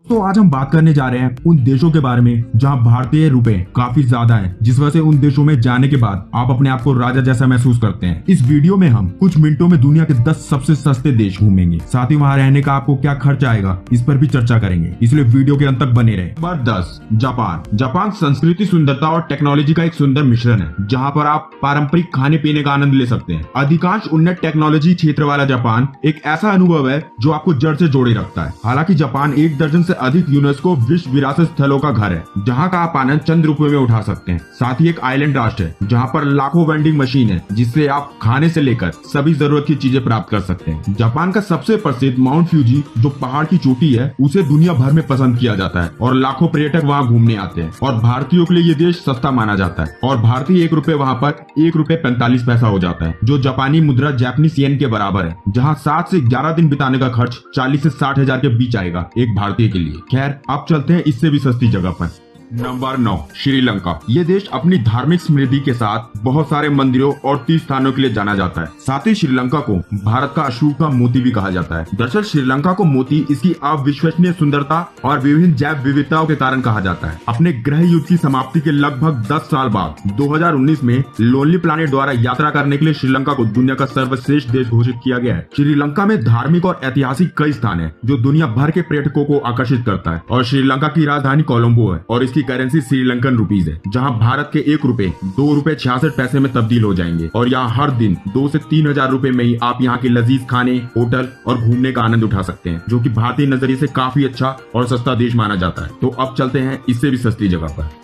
तो आज हम बात करने जा रहे हैं उन देशों के बारे में जहां भारतीय रुपए काफी ज्यादा है, जिस वजह से उन देशों में जाने के बाद आप अपने आप को राजा जैसा महसूस करते हैं। इस वीडियो में हम कुछ मिनटों में दुनिया के 10 सबसे सस्ते देश घूमेंगे, साथ ही वहां रहने का आपको क्या खर्च आएगा इस पर भी चर्चा करेंगे, इसलिए वीडियो के अंत तक बने रहे। Number 10, Japan. जापान संस्कृति, सुंदरता और टेक्नोलॉजी का एक सुंदर मिश्रण है, जहाँ पर आप पारंपरिक खाने पीने का आनंद ले सकते हैं। अधिकांश उन्नत टेक्नोलॉजी क्षेत्र वाला जापान एक ऐसा अनुभव है जो आपको जड़ से जोड़े रखता है। हालांकि जापान 1 दर्जन से अधिक यूनेस्को विश्व विरासत स्थलों का घर है, जहां का आप आनंद चंद रुपए में उठा सकते हैं। साथ ही एक आइलैंड राष्ट्र है जहां पर लाखों वेंडिंग मशीन है, जिससे आप खाने से लेकर सभी जरूरत की चीजें प्राप्त कर सकते हैं। जापान का सबसे प्रसिद्ध माउंट फ्यूजी, जो पहाड़ की चोटी है, उसे दुनिया भर में पसंद किया जाता है और लाखों पर्यटक वहाँ घूमने आते हैं। और भारतीयों के लिए ये देश सस्ता माना जाता है और भारतीय 1 रुपए वहाँ पर 1 रुपए 45 पैसा हो जाता है, जो जापानी मुद्रा जापानीज येन के बराबर है। जहाँ 7 से 11 दिन बिताने का खर्च 40 से 60 हजार के बीच आएगा एक भारतीय के लिए। खैर, अब चलते हैं इससे भी सस्ती जगह पर। नंबर 9, श्रीलंका। ये देश अपनी धार्मिक समृद्धि के साथ बहुत सारे मंदिरों और तीर्थ स्थानों के लिए जाना जाता है। साथ ही श्रीलंका को भारत का अशोक का मोती भी कहा जाता है। दरअसल श्रीलंका को मोती इसकी अविश्वसनीय सुंदरता और विभिन्न जैव विविधताओं के कारण कहा जाता है। अपने गृह युद्ध की समाप्ति के लगभग 10 साल बाद 2019 में लोनली प्लैनेट द्वारा यात्रा करने के लिए श्रीलंका को दुनिया का सर्वश्रेष्ठ देश घोषित किया गया है। श्रीलंका में धार्मिक और ऐतिहासिक कई स्थान है जो दुनिया भर के पर्यटकों को आकर्षित करता है। और श्रीलंका की राजधानी कोलंबो है और करेंसी श्रीलंकन रुपीज है, जहां भारत के 1 रुपए 2 रुपए 66 पैसे में तब्दील हो जाएंगे। और यहाँ हर दिन 2 से 3 हजार रुपए में ही आप यहाँ के लजीज खाने, होटल और घूमने का आनंद उठा सकते हैं, जो कि भारतीय नजरिए से काफी अच्छा और सस्ता देश माना जाता है। तो अब चलते हैं इससे भी सस्ती जगह पर।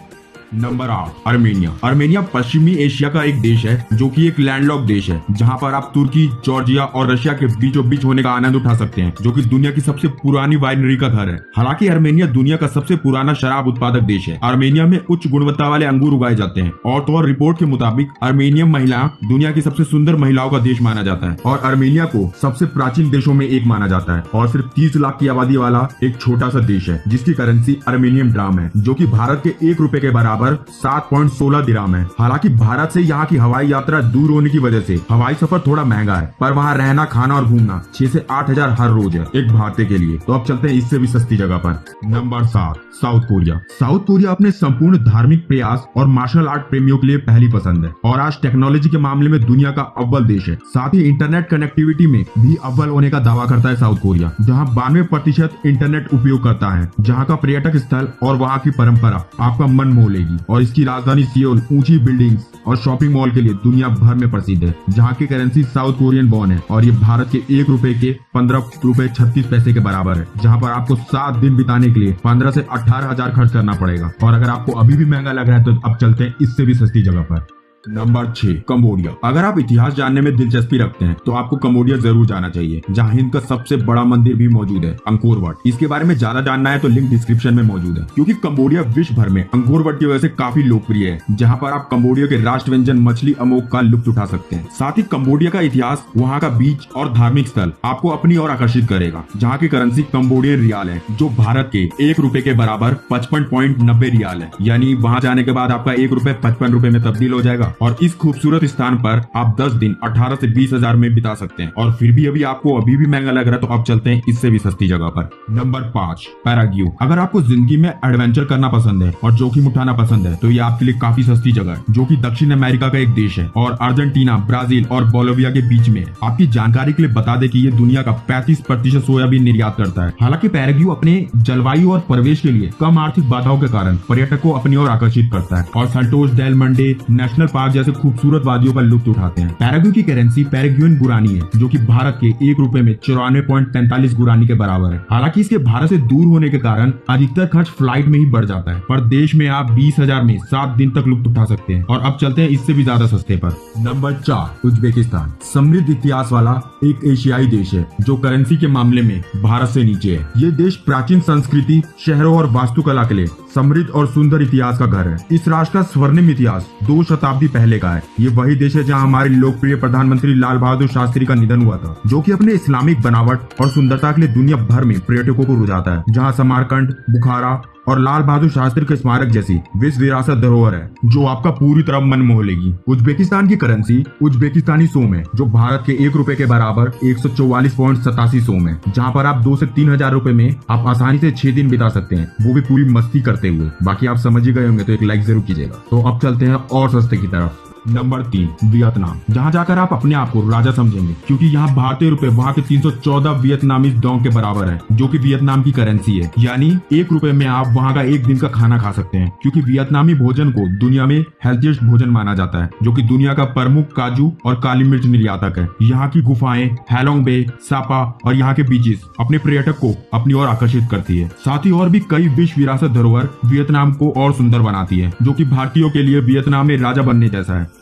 Number 8, Armenia. अर्मेनिया पश्चिमी एशिया का एक देश है जो कि एक लैंडलॉक देश है, जहां पर आप तुर्की, जॉर्जिया और रशिया के बीचों बीच होने का आनंद उठा सकते हैं, जो कि दुनिया की सबसे पुरानी वाइनरी का घर है। हालांकि अर्मेनिया दुनिया का सबसे पुराना शराब उत्पादक देश है। अर्मेनिया में उच्च गुणवत्ता वाले अंगूर उगाए जाते हैं और तो और रिपोर्ट के मुताबिक अर्मेनियन महिला दुनिया की सबसे सुंदर महिलाओं का देश माना जाता है और अर्मेनिया को सबसे प्राचीन देशों में एक माना जाता है और सिर्फ 30 लाख की आबादी वाला एक छोटा सा देश है, जिसकी करेंसी अर्मेनियन ड्राम है, जो कि भारत के 1 रुपए के बराबर 7.16 दिराम है। हालांकि भारत से यहाँ की हवाई यात्रा दूर होने की वजह से हवाई सफर थोड़ा महंगा है, पर वहाँ रहना, खाना और घूमना 6 से 8 हजार हर रोज है एक भारतीय के लिए। तो अब चलते हैं इससे भी सस्ती जगह पर। Number 7, south Korea. South Korea अपने संपूर्ण धार्मिक प्रयास और मार्शल आर्ट प्रेमियों के लिए पहली पसंद है और आज टेक्नोलॉजी के मामले में दुनिया का अव्वल देश है। साथ ही इंटरनेट कनेक्टिविटी में भी अव्वल होने का दावा करता है साउथ कोरिया, जहाँ 92% इंटरनेट उपयोग करता है। जहाँ का पर्यटक स्थल और वहाँ की परंपरा आपका मन मोह लेगी और इसकी राजधानी सियोल ऊंची बिल्डिंग्स और शॉपिंग मॉल के लिए दुनिया भर में प्रसिद्ध है, जहाँ की करेंसी साउथ कोरियन वॉन है और ये भारत के 1 रुपए के 15 रुपए 36 पैसे के बराबर है, जहाँ पर आपको 7 दिन बिताने के लिए 15 से 18 हजार खर्च करना पड़ेगा। और अगर आपको अभी भी महंगा लग रहा है तो अब चलते हैं इससे भी सस्ती जगह पर। Number 6, Cambodia. अगर आप इतिहास जानने में दिलचस्पी रखते हैं तो आपको कंबोडिया जरूर जाना चाहिए, जहां हिंद का सबसे बड़ा मंदिर भी मौजूद है, अंकोर वट। इसके बारे में ज्यादा जानना है तो लिंक डिस्क्रिप्शन में मौजूद है, क्योंकि कंबोडिया विश्व भर में अंकोर वट की वजह से काफी लोकप्रिय है, जहां पर आप कंबोडिया के राष्ट्र व्यंजन मछली अमोक का लुत्फ उठा सकते हैं। साथ ही कंबोडिया का इतिहास, वहाँ का बीच और धार्मिक स्थल आपको अपनी ओर आकर्षित करेगा, जहाँ की करेंसी कंबोडियन रियाल है, जो भारत के 1 रुपए के बराबर 55.90 रियाल है। यानी वहाँ जाने के बाद आपका 1 रुपए 55 रुपए में तब्दील हो जाएगा और इस खूबसूरत स्थान पर आप 10 दिन 18 से 20 हजार में बिता सकते हैं। और फिर भी आपको अभी भी महंगा लग रहा है तो अब चलते हैं इससे भी सस्ती जगह पर। नंबर 5, पैराग्यू। अगर आपको जिंदगी में एडवेंचर करना पसंद है और जोखिम उठाना पसंद है तो ये आपके लिए काफी सस्ती जगह है, जो कि दक्षिण अमेरिका का एक देश है और अर्जेंटीना, ब्राजील और बोलिविया के बीच में है। आपकी जानकारी के लिए बता दें कि ये दुनिया का 35% सोयाबीन निर्यात करता है। हालांकि पैराग्यू अपने जलवायु और परिवेश के लिए कम आर्थिक बाधाओं के कारण पर्यटकों को अपनी ओर आकर्षित करता है और संतोष डेल मंडे नेशनल पार्क जैसे खूबसूरत वादियों का लुत्फ उठाते हैं। पैराग्वे की करेंसी पैराग्वेन गुरानी है, जो कि भारत के 1 रुपए में 94.43 गुरानी के बराबर है। हालांकि इसके भारत से दूर होने के कारण अधिकतर खर्च फ्लाइट में ही बढ़ जाता है, पर देश में आप 20 हजार में 7 दिन तक लुत्फ उठा सकते हैं। और अब चलते हैं इससे भी ज्यादा सस्ते पर। Number 4, Uzbekistan. समृद्ध इतिहास वाला एक एशियाई देश है जो करेंसी के मामले में भारत से नीचे है। ये देश प्राचीन संस्कृति, शहरों और वास्तुकला के लिए समृद्ध और सुंदर इतिहास का घर है। इस राष्ट्र का स्वर्णिम इतिहास 2 शताब्दी पहले का है। ये वही देश है जहां हमारे लोकप्रिय प्रधानमंत्री लाल बहादुर शास्त्री का निधन हुआ था, जो कि अपने इस्लामिक बनावट और सुंदरता के लिए दुनिया भर में पर्यटकों को रुझाता है। जहां समरकंद, बुखारा और लाल बहादुर शास्त्री के स्मारक जैसी विश्व विरासत धरोहर है जो आपका पूरी तरह मन मोह लेगी। उज्बेकिस्तान की करेंसी उज्बेकिस्तानी सोम है जो भारत के 1 रुपए के बराबर 144.87 सोम है, जहाँ पर आप 2 से 3 हजार रुपए में आप आसानी से 6 दिन बिता सकते हैं, वो भी पूरी मस्ती करते हुए। बाकी आप समझ ही गए होंगे तो एक लाइक जरूर कीजिएगा। तो अब चलते हैं और सस्ते की तरफ। नंबर 3 वियतनाम, जहां जाकर आप अपने आप को राजा समझेंगे क्योंकि यहाँ भारतीय रुपए वहाँ के 314 वियतनामी डोंग के बराबर है जो कि वियतनाम की करेंसी है। यानी 1 रुपए में आप वहाँ का 1 दिन का खाना खा सकते हैं क्योंकि वियतनामी भोजन को दुनिया में हेल्थीएस्ट भोजन माना जाता है, जो कि दुनिया का प्रमुख काजू और काली मिर्च निर्यातक है। यहाँ की गुफाएं, हैलोंग बे, सापा और यहाँ के बीचेस अपने पर्यटक को अपनी ओर आकर्षित करती है। साथ ही और भी कई विश्व विरासत धरोहर वियतनाम को और सुंदर बनाती है, जो कि भारतीयों के लिए वियतनाम में राजा बनने जैसा है।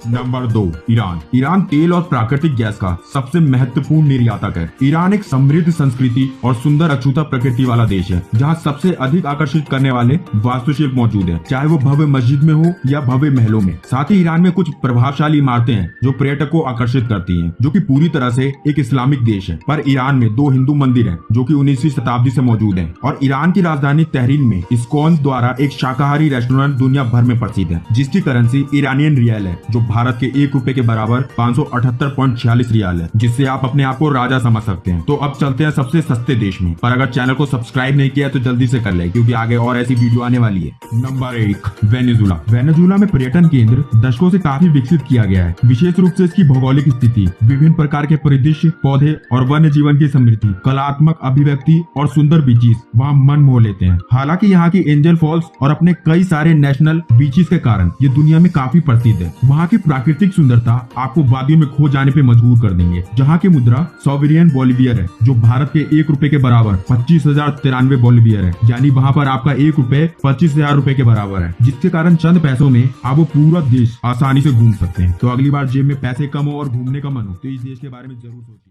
Number 2 Iran. ईरान तेल और प्राकृतिक गैस का सबसे महत्वपूर्ण निर्यातक है। ईरान एक समृद्ध संस्कृति और सुंदर अछूता प्रकृति वाला देश है जहां सबसे अधिक आकर्षित करने वाले वास्तुशिल्प मौजूद है, चाहे वो भव्य मस्जिद में हो या भव्य महलों में। साथ ही ईरान में कुछ प्रभावशाली इमारतें हैं जो पर्यटक को आकर्षित करती हैं, जो कि पूरी तरह से एक इस्लामिक देश है। पर ईरान में 2 हिंदू मंदिर हैं जो कि 19वीं शताब्दी से मौजूद हैं और ईरान की राजधानी तहरीन में इस्कॉन द्वारा एक शाकाहारी रेस्टोरेंट दुनिया भर में प्रसिद्ध है, जिसकी करेंसी ईरानियन रियल है जो भारत के 1 रुपए के बराबर 578.46 रियाल है, जिससे आप अपने आप को राजा समझ सकते हैं। तो अब चलते हैं सबसे सस्ते देश में। पर अगर चैनल को सब्सक्राइब नहीं किया तो जल्दी से कर ले क्योंकि आगे और ऐसी वीडियो आने वाली है। Number 1 Venezuela. वेनेजुला में पर्यटन केंद्र दशकों से काफी विकसित किया गया है, विशेष रूप से इसकी भौगोलिक स्थिति, विभिन्न प्रकार के परिदृश्य, पौधे और वन्य जीवन की समृद्धि, कलात्मक अभिव्यक्ति और सुंदर बीचेस वहाँ मन मोह लेते हैं। हालांकि यहाँ की एंजल फॉल्स और अपने कई सारे नेशनल बीचेस के कारण ये दुनिया में काफी प्रसिद्ध है। वहाँ की प्राकृतिक सुंदरता आपको वादियों में खो जाने पे मजबूर कर देंगे। जहाँ की मुद्रा सोवेरियन बोलिवियर है जो भारत के 1 रुपए के बराबर 25,093 बोलिवियर है, यानी वहाँ पर आपका 1 रुपए 25,000 रुपए के बराबर है, जिसके कारण चंद पैसों में आप वो पूरा देश आसानी से घूम सकते हैं। तो अगली बार जेब में पैसे कम हो और घूमने का मन हो तो इस देश के बारे में जरूर सोचें।